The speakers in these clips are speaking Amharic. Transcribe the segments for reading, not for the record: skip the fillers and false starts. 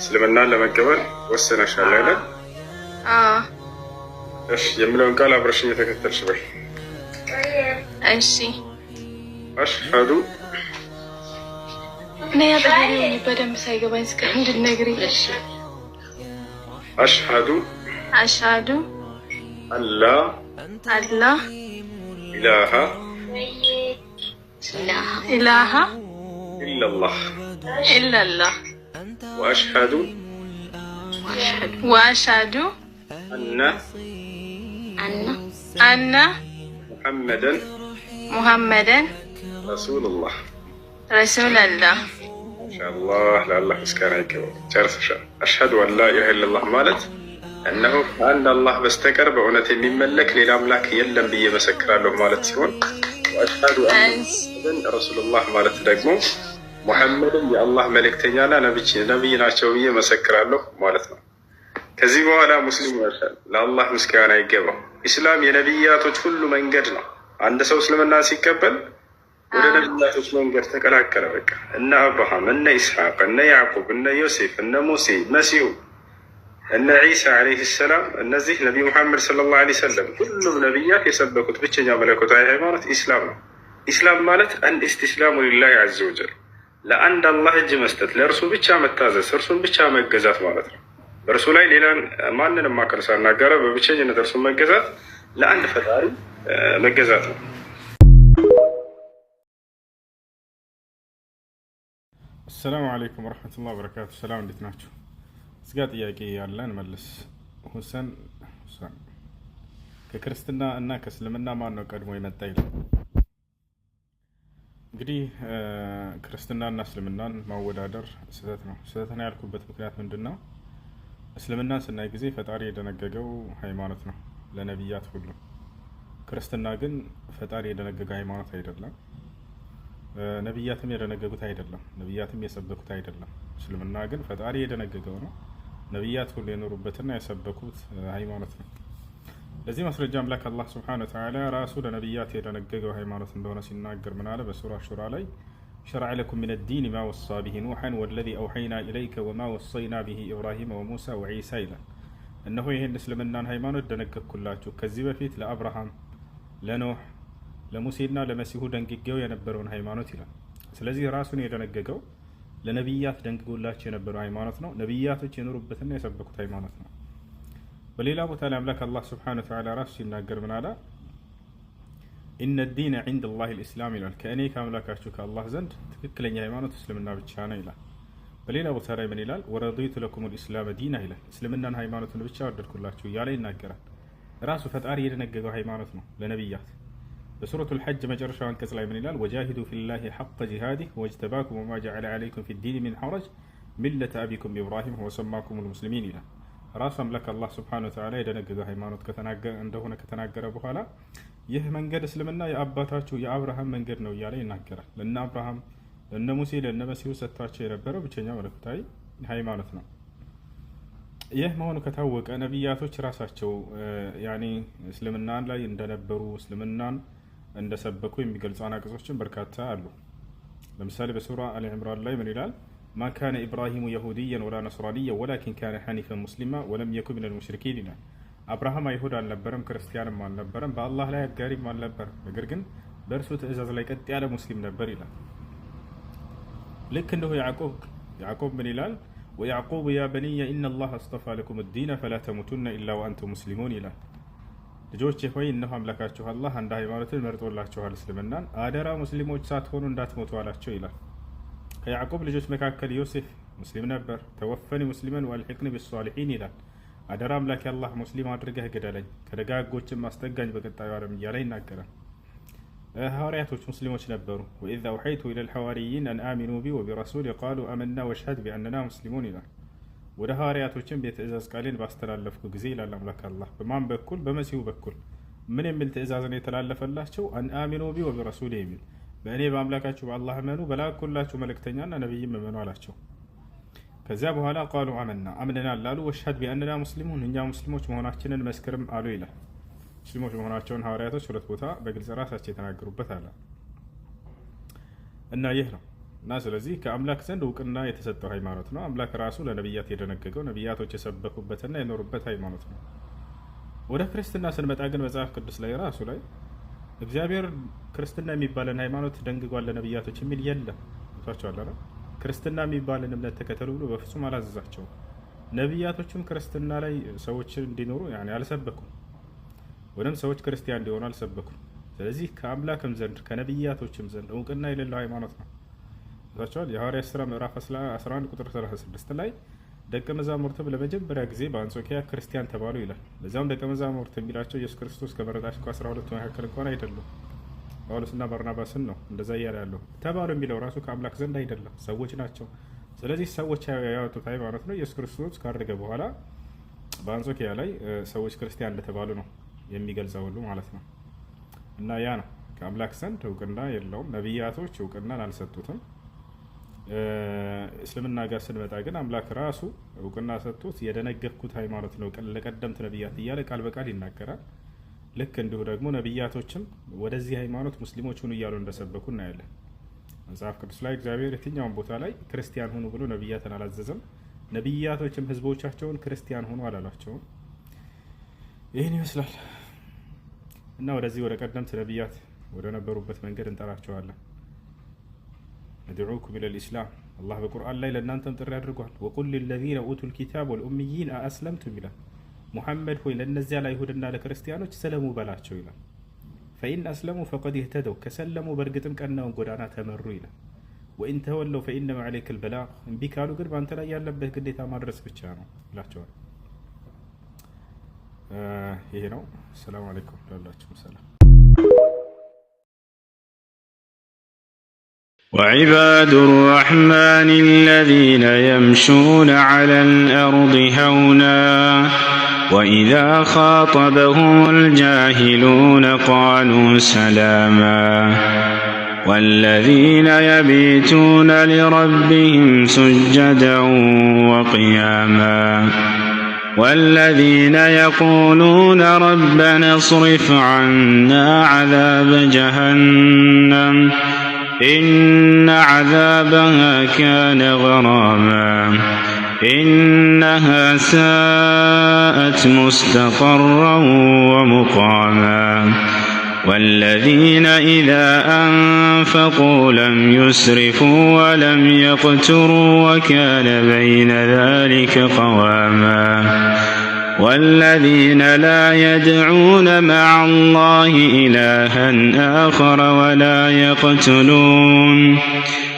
እስልምናን ለመቀበል ወሰነሻል አይደል? እሺ የሚለውን ቃል አብረሽኝ የተከተልሽ በይ። እሺ አሽሀዱ እኔ ያጠገቤ በደንብ ሳይገባኝ እስከ እንድትነግሪኝ። እሺ አሽሀዱ አላ ኢላሃ ኢለላህ ወአሽሀዱ አነ ሙሐመደን ረሱሉላህ። ማሻአላህ ለአላህ ምስጋና ይገባው። ጨርሰሻል። አሽሀዱ አን ላ ኢላሃ ኢለላህ ማለት እነሆ ከአንድ አላህ በስተቀር በእውነት የሚመለክ ሌላ አምላክ የለም ብዬ መሰክራለሁ ማለት ሲሆን ወአሽሀዱ አነ ሙሐመደን ረሱሉላህ ማለት ደግሞ ሙሐመድን የአላህ መልእክተኛና ነቢይ ናቸው ብዬ መሰክራለሁ ማለት ነው። ከዚህ በኋላ ሙስሊም ይወሻል። ለአላህ ምስጋና ይገባው። ኢስላም የነቢያቶች ሁሉ መንገድ ነው። አንድ ሰው እስልምና ሲቀበል ወደ ነቢያቶች መንገድ ተቀላቀለ። በቃ እነ አብርሃም፣ እነ ኢስሐቅ፣ እነ ያዕቁብ፣ እነ ዮሴፍ፣ እነ ሙሴ፣ መሲሁ፣ እነ ዒሳ ዓለይሂ ሰላም፣ እነዚህ ነቢዩ ሙሐመድ ሰለላሁ ዓለይሂ ወሰለም ሁሉም ነቢያት የሰበኩት ብቸኛ መለኮታዊ ሃይማኖት ኢስላም ነው። ኢስላም ማለት አልኢስቲስላሙ ሊላሂ ዐዘ ወጀል፣ ለአንድ አላህ እጅ መስጠት፣ ለእርሱ ብቻ መታዘዝ፣ እርሱን ብቻ መገዛት ማለት ነው። በእርሱ ላይ ሌላን ማንንም አካል ሳናጋራ በብቸኝነት እርሱን መገዛት፣ ለአንድ ፈጣሪ መገዛት ነው። አሰላሙ አለይኩም ወረሕመቱላሂ ወበረካቱ። ሰላም እንዴት ናቸው? እዚጋ ጥያቄ ያለን መልስ። ሁሰን ከክርስትና እና ከእስልምና ማን ነው ቀድሞ የመጣ ይላል። እንግዲህ ክርስትናና እስልምናን ማወዳደር ስህተት ነው። ስህተት ነው ያልኩበት ምክንያት ምንድን ነው? እስልምናን ስናይ ጊዜ ፈጣሪ የደነገገው ሃይማኖት ነው ለነቢያት ሁሉ። ክርስትና ግን ፈጣሪ የደነገገ ሃይማኖት አይደለም። ነቢያትም የደነገጉት አይደለም። ነቢያትም የሰበኩት አይደለም። እስልምና ግን ፈጣሪ የደነገገው ነው። ነቢያት ሁሉ የኖሩበትና የሰበኩት ሃይማኖት ነው። ለዚህ ማስረጃ አምላክ አላህ ሱብሓነሁ ወተዓላ ራሱ ለነቢያት የደነገገው ሃይማኖት እንደሆነ ሲናገር ምን አለ? በሱራ ሹራ ላይ ሸረዐ ለኩም ሚነ ዲን ማ ወሳ ቢሂ ኑሐን ወለዚ አውሐይና ኢለይከ ወማ ወሰይና ቢሂ ኢብራሂመ ወሙሳ ወዒሳ ይላል። እነሆ ይህን እስልምናን ሃይማኖት ደነገግኩላችሁ ከዚህ በፊት ለአብርሃም፣ ለኖህ፣ ለሙሴና ለመሲሁ ደንግጌው የነበረውን ሃይማኖት ይላል። ስለዚህ ራሱን የደነገገው ለነቢያት ደንግጎላቸው የነበረው ሃይማኖት ነው። ነቢያቶች የኖሩበትና የሰበኩት ሃይማኖት ነው። በሌላ ቦታ ላይ አምላክ አላህ ሱብሓነሁ ወተዓላ ራሱ ሲናገር ምን አለ? ኢነ ዲነ ዒንደ ላሂ ልእስላም ይላል። ከእኔ ከአምላካችሁ ከአላህ ዘንድ ትክክለኛ ሃይማኖት እስልምና ብቻ ነው ይላል። በሌላ ቦታ ላይ ምን ይላል? ወረዲቱ ለኩም ልእስላመ ዲና ይላል። እስልምናን ሃይማኖትን ብቻ ወደድኩላችሁ እያለ ይናገራል። ራሱ ፈጣሪ የደነገገው ሃይማኖት ነው ለነቢያት። በሱረቱል ሐጅ መጨረሻው አንቀጽ ላይ ምን ይላል? ወጃሂዱ ፊላሂ ሐቀ ጂሃዲህ ወጅተባኩም ወማ ጀዐለ ዐለይኩም ፊዲን ሚን ሐረጅ ሚለተ አቢኩም ኢብራሂም ወሰማኩሙል ሙስሊሚን ይላል። ራሱ አምላክ አላህ ሱብሓነሁ ወተዓላ የደነገገው ሃይማኖት እንደሆነ ከተናገረ በኋላ ይህ መንገድ እስልምና የአባታችሁ የአብርሃም መንገድ ነው እያለ ይናገራል። ለእነ አብርሃም፣ ለእነ ሙሴ፣ ለእነ መሲሁ ሰጥቷቸው የነበረው ብቸኛ መለኮታዊ ሃይማኖት ነው። ይህ መሆኑ ከታወቀ ነቢያቶች ራሳቸው እስልምናን ላይ እንደነበሩ እስልምናን እንደሰበኩ የሚገልጹ አናቅጾችን በርካታ አሉ። ለምሳሌ በሱራ አሊ ዕምራን ላይ ምን ይላል? ማ ካነ ኢብራሂሙ የሁድየን ወላ ነስራንየን ወላኪን ካነ ሐኒፈን ሙስሊማ ወለም የኩን ሚነል ሙሽሪኪን ይላል። አብርሃም አይሁድ አልነበረም፣ ክርስቲያንም አልነበረም፣ በአላህ ላይ አጋሪም አልነበረም። ነገር ግን በእርሱ ትእዛዝ ላይ ቀጥ ያለ ሙስሊም ነበር ይላል። ልክ እንደሁ ያዕቆብ ምን ይላል? ወያዕቁብ ያ በንየ ኢነላህ አስጠፋ ለኩም ዲነ ፈላ ተሙቱነ ኢላ ወአንቱም ሙስሊሙን ይላል። ልጆች ሆይ እነሆ አምላካችሁ አላህ አንድ ሃይማኖትን መርጦላችኋል፣ እስልምናን፣ አደራ ሙስሊሞች ሳትሆኑ እንዳትሞቱ አላቸው ይላል። ከያዕቆብ ልጆች መካከል ዮሴፍ ሙስሊም ነበር። ተወፈኒ ሙስሊመን ወአልሒቅኒ ቢሷሊሒን ይላል። አደራ አምላክ አላህ ሙስሊም አድርገህ ግደለኝ፣ ከደጋጎችም አስጠጋኝ በቀጣዩ ዓለም እያለ ይናገራል። ሐዋርያቶች ሙስሊሞች ነበሩ። ወኢዝ አውሐይቱ ኢለል ሐዋርይን አን አሚኑ ቢ ወቢረሱሊ ቃሉ አመና ወሽሀድ ቢአንና ሙስሊሙን ይላል። ወደ ሐዋርያቶችም የትእዛዝ ቃሌን ባስተላለፍኩ ጊዜ ይላል አምላክ አላህ። በማን በኩል? በመሲሁ በኩል። ምን የሚል ትእዛዝን የተላለፈላቸው? አን አሚኑ ቢ ወቢረሱሊ የሚል በእኔ በአምላካችሁ በአላህ እመኑ፣ በላኩላችሁ መልእክተኛና ነቢይም እመኑ አላቸው። ከዚያ በኋላ ቃሉ አመና አምነናል አሉ። ወሽሀድ ቢአንና ሙስሊሙን እኛ ሙስሊሞች መሆናችንን መስክርም አሉ ይላል። ሙስሊሞች መሆናቸውን ሐዋርያቶች ሁለት ቦታ በግልጽ ራሳቸው የተናገሩበት አለ እና ይህ ነው እና ስለዚህ ከአምላክ ዘንድ እውቅና የተሰጠው ሃይማኖት ነው። አምላክ ራሱ ለነቢያት የደነገገው ነቢያቶች የሰበኩበትና የኖሩበት ሃይማኖት ነው። ወደ ክርስትና ስንመጣ ግን መጽሐፍ ቅዱስ ላይ ራሱ ላይ እግዚአብሔር ክርስትና የሚባልን ሃይማኖት ደንግጓል ለነቢያቶች የሚል የለም። ታውቃላችሁ፣ ክርስትና የሚባልን እምነት ተከተሉ ብሎ በፍጹም አላዘዛቸውም። ነቢያቶችም ክርስትና ላይ ሰዎች እንዲኖሩ አልሰበኩም፣ ወይም ሰዎች ክርስቲያን እንዲሆኑ አልሰበኩም። ስለዚህ ከአምላክም ዘንድ ከነቢያቶችም ዘንድ እውቅና የሌለው ሃይማኖት ነው። ታውቃላችሁ፣ የሐዋርያት ሥራ ምዕራፍ 11 ቁጥር 36 ላይ ደቀ መዛሙርትም ለመጀመሪያ ጊዜ በአንጾኪያ ክርስቲያን ተባሉ ይላል። ለዚያም ደቀ መዛሙርት የሚላቸው ኢየሱስ ክርስቶስ ከመረጣቸው 12 መካከል እንኳን አይደሉም፣ ጳውሎስና ባርናባስን ነው እንደዛ እያለ ያለው። ተባሉ የሚለው ራሱ ከአምላክ ዘንድ አይደለም፣ ሰዎች ናቸው። ስለዚህ ሰዎች ያወጡት ሃይማኖት ነው። ኢየሱስ ክርስቶስ ካረገ በኋላ በአንጾኪያ ላይ ሰዎች ክርስቲያን እንደተባሉ ነው የሚገልጸው ሁሉ ማለት ነው። እና ያ ነው ከአምላክ ዘንድ እውቅና የለውም። ነቢያቶች እውቅናን አልሰጡትም። እስልምና ጋር ስንመጣ ግን አምላክ ራሱ እውቅና ሰጥቶት የደነገግኩት ሃይማኖት ነው ለቀደምት ነቢያት እያለ ቃል በቃል ይናገራል። ልክ እንዲሁ ደግሞ ነቢያቶችም ወደዚህ ሃይማኖት ሙስሊሞች ሁኑ እያሉ እንደሰበኩ እናያለን። መጽሐፍ ቅዱስ ላይ እግዚአብሔር የትኛውን ቦታ ላይ ክርስቲያን ሁኑ ብሎ ነቢያትን አላዘዘም። ነቢያቶችም ህዝቦቻቸውን ክርስቲያን ሁኑ አላላቸውም። ይህን ይመስላል እና ወደዚህ ወደ ቀደምት ነቢያት ወደ ነበሩበት መንገድ እንጠራቸዋለን። ነድዑኩም ኢለል ኢስላም አላህ በቁርአን ላይ ለእናንተም ጥሪ አድርጓል። ወቁል ሊለዚነ ኡቱል ኪታብ ወልኡምይን አአስለምቱም ይላል። ሙሐመድ ሆይ ለእነዚያ ለአይሁድና ለክርስቲያኖች ሰለሙ በላቸው ይላል። ፈኢን አስለሙ ፈቀድ ይህተደው ከሰለሙ በእርግጥም ቀናውን ጎዳና ተመሩ ይላል። ወኢን ተወለው ፈኢነማ ዐለይከል በላግ እምቢ ካሉ ግን በአንተ ላይ ያለበት ግዴታ ማድረስ ብቻ ነው ይላቸዋል። ይሄ ነው። ሰላም አለይኩም ላላችሁም ሰላም። وعباد الرحمن الذين يمشون على الأرض هونا وإذا خاطبهم الجاهلون قالوا سلاما والذين يبيتون لربهم سجدا وقياما والذين يقولون ربنا اصرف عنا عذاب جهنم إن عذابها كان غراما إنها ساءت مستقرا ومقاما والذين إذا أنفقوا لم يسرفوا ولم يقتروا وكان بين ذلك قواما والذين لا يدعون مع الله إلها آخر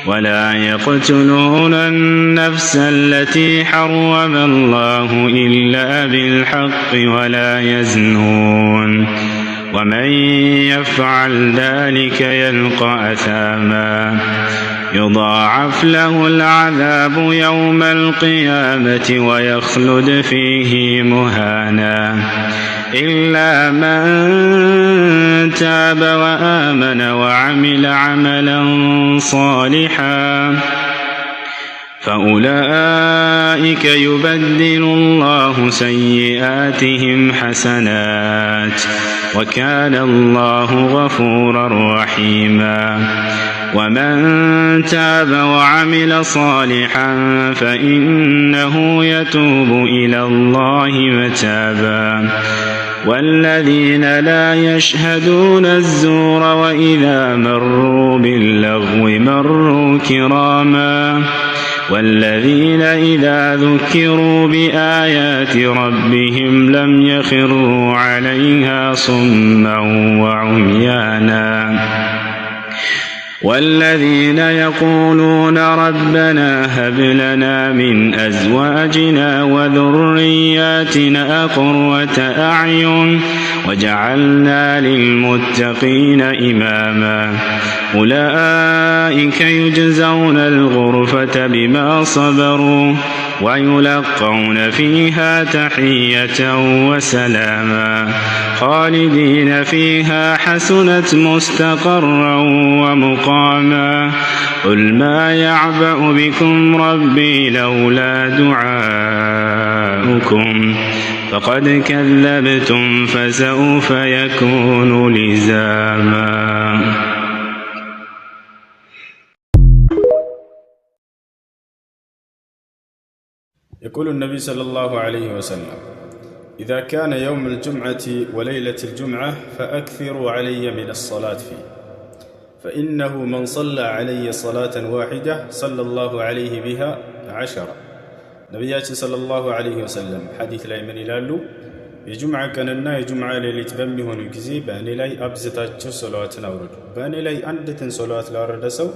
ولا يقتلون النفس التي حرم الله إلا بالحق ولا يزنون ومن يفعل ذلك يلقى أثاما يضاعف له العذاب يوم القيامة ويخلد فيه مهانا إلا من تاب وآمن وعمل عملا صالحا فأولئك يبدل الله سيئاتهم حسنات وكان الله غفورا رحيما ومن تاب وعمل صالحا فإنه يتوب إلى الله متابا والذين لا يشهدون الزور وإذا مروا باللغو مروا كراما والذين إذا ذكروا بآيات ربهم لم يخروا عليها صما وعميانا والذين يقولون ربنا هب لنا من أزواجنا وذرياتنا قرة أعين وجعلنا للمتقين إماما أولئك يجزون الغرفة بما صبروا ويلقون فيها تحية وسلاما خالدين فيها حسنت مستقرا ومقاما قل ما يعبأ بكم ربي لولا دعاؤكم فقد كذبتم فسوف يكون لزاما يقول النبي صلى الله عليه وسلم إذا كان يوم الجمعة وليلة الجمعة فأكثروا علي من الصلاة فيه فإنه من صلى علي صلاة واحدة صلى الله عليه بها 10 ነቢያችን ሰለላሁ ዐለይሂ ወሰለም ሐዲስ ላይ ምን ይላሉ? የጁምዓ ቀንና የጁምዓ ሌሊት በሚሆኑ ጊዜ በእኔ ላይ አብዝታችሁ ሶላዋትን አውርዱ። በእኔ ላይ አንዲትን ሶላዋት ላወረደ ሰው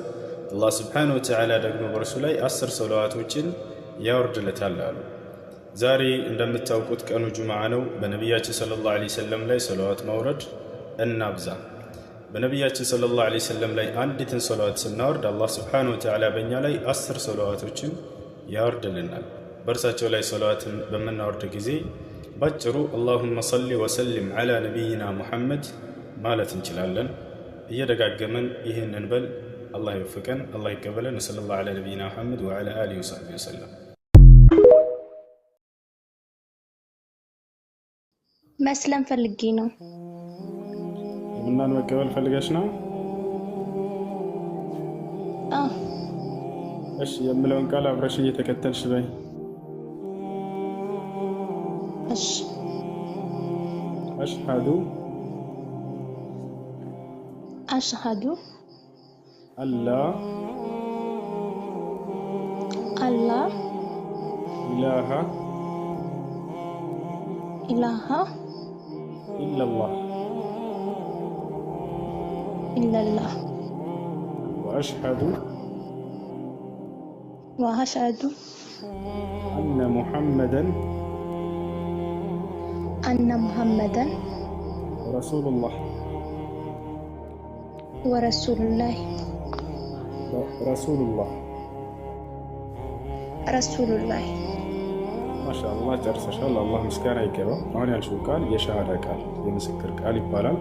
አላህ ሱብሓነሁ ወተዓላ ደግሞ በእርሱ ላይ 10 ሶላዋቶችን ያወርድለታል አሉ። ዛሬ እንደምታውቁት ቀኑ ጁምዓ ነው። በነቢያችን ሰለላሁ ዐለይሂ ወሰለም ላይ ሶላዋት ማውረድ እናብዛ። በነቢያችን ሰለላሁ ዐለይሂ ወሰለም ላይ አንዲትን ሶላዋት ስናወርድ አላህ ሱብሓነሁ ወተዓላ በእኛ ላይ 10 ሶላዋቶችን ያወርድልናል። በእርሳቸው ላይ ሶላዋትን በምናወርድ ጊዜ ባጭሩ አላሁመ ሰሊ ወሰሊም ዐላ ነቢይና ሙሐመድ ማለት እንችላለን። እየደጋገመን ይህንን በል። አላህ ይወፍቀን፣ አላህ ይቀበለን። ወሰለላሁ ዐላ ነቢይና ሙሐመድ ወዐላ አሊሂ ወሰሕቢሂ ወሰለም። መስለም ፈልጌ ነው። ምናን መቀበል ፈልገሽ ነው? እሺ፣ የምለውን ቃል አብረሽ እየተከተልሽ በይ። أشهد أن لا إله إلا الله وأشهد أن محمدا رسول الله ما شاء الله ጨርሰሻል። አላህ ምስጋና ይገባው። አሁን ያልሽው ቃል የሻሃዳ ቃል የምስክር ቃል ይባላል።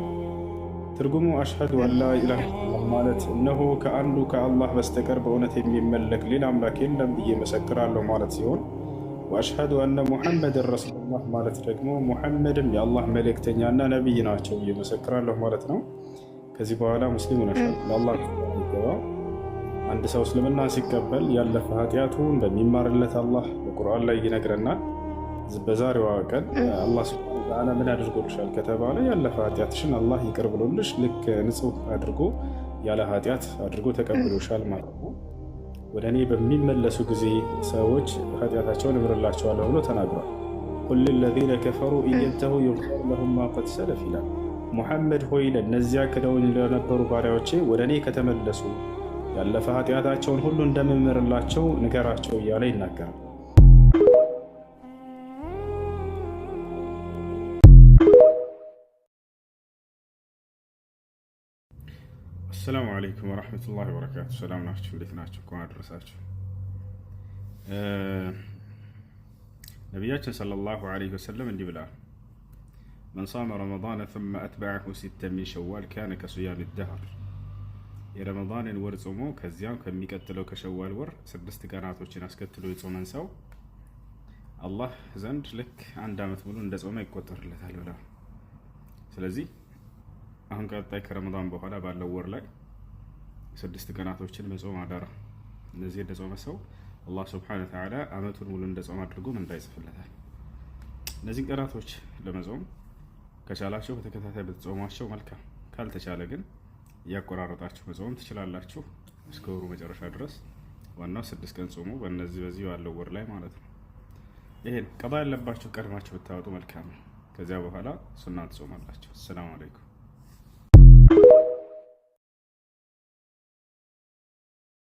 ትርጉሙ አሽሀዱ አን ላ ኢላሃ ኢለላህ ማለት እነሆ ከአንዱ ከአላህ በስተቀር በእውነት የሚመለክ ሌላ አምላክ የለም ብዬ መሰክራለሁ ማለት ሲሆን ወአሽሀዱ አነ ሙሐመድን ረሱሉላህ ማለት ደግሞ ሙሐመድም የአላህ መልእክተኛና ነቢይ ናቸው ብዬ መሰክራለሁ ማለት ነው። ከዚህ በኋላ ሙስሊም ሆነሻል። ለአላህ ይገባው። አንድ ሰው እስልምና ሲቀበል ያለፈ ኃጢአቱ እንደሚማርለት አላህ በቁርአን ላይ ይነግረናል። በዛሬዋ ቀን አላህ ሱብሓነሁ ወተዓላ ምን አድርጎልሻል ከተባለ ያለፈ ኃጢአትሽን አላህ ይቅር ብሎልሽ ልክ ንጹህ አድርጎ ያለ ኃጢአት አድርጎ ተቀብሎሻል ማለት ነው። ወደ እኔ በሚመለሱ ጊዜ ሰዎች ኃጢአታቸውን እምርላቸዋለሁ ብሎ ተናግሯል። ቁል ሊለዚነ ከፈሩ ኢየንተሁ ዩግፈር ለሁም ማ ቀድ ሰለፍ ይላል። ሙሐመድ ሆይ ለእነዚያ ክደውኝ ለነበሩ ባሪያዎቼ ወደ እኔ ከተመለሱ ያለፈ ኃጢአታቸውን ሁሉ እንደምምርላቸው ንገራቸው እያለ ይናገራል። አሰላሙ አለይኩም ወረሕመቱላሂ ወበረካቱ። ሰላም ናችሁ? እንዴት ናችሁ? እንኳን አደረሳችሁ። ነቢያችን ሰለላሁ ዐለይሂ ወሰለም እንዲህ ብለዋል፣ መን ሳመ ረመዳነ ثመ አትበዐሁ ሲተን ሚን ሸዋል ካነ ከሱያሚ ደህር። የረመዳንን ወር ጾሞ ከዚያም ከሚቀጥለው ከሸዋል ወር 6 ቀናቶችን አስከትሎ የጾመን ሰው አላህ ዘንድ ልክ 1 ዓመት ሙሉ እንደ ጾመ ይቆጠርለታል ብለዋል። ስለዚህ አሁን ቀጣይ ከረመዳን በኋላ ባለው ወር ላይ 6 ቀናቶችን መጾም አደራ። እነዚህ እንደጾመ ሰው አላህ ሱብሓነሁ ወተዓላ ዓመቱን ሙሉ እንደጾመ አድርጎ ምንዳ ይጽፍለታል። እነዚህን ቀናቶች ለመጾም ከቻላችሁ በተከታታይ ብትጾሟቸው መልካም፣ ካልተቻለ ግን እያቆራረጣችሁ መጾም ትችላላችሁ እስከ ወሩ መጨረሻ ድረስ። ዋናው 6 ቀን ጾሙ በዚህ ባለው ወር ላይ ማለት ነው። ይሄን ቀባ ያለባችሁ ቀድማችሁ ብታወጡ መልካም ነው። ከዚያ በኋላ ሱና ትጾማላችሁ። ሰላም አለይኩም።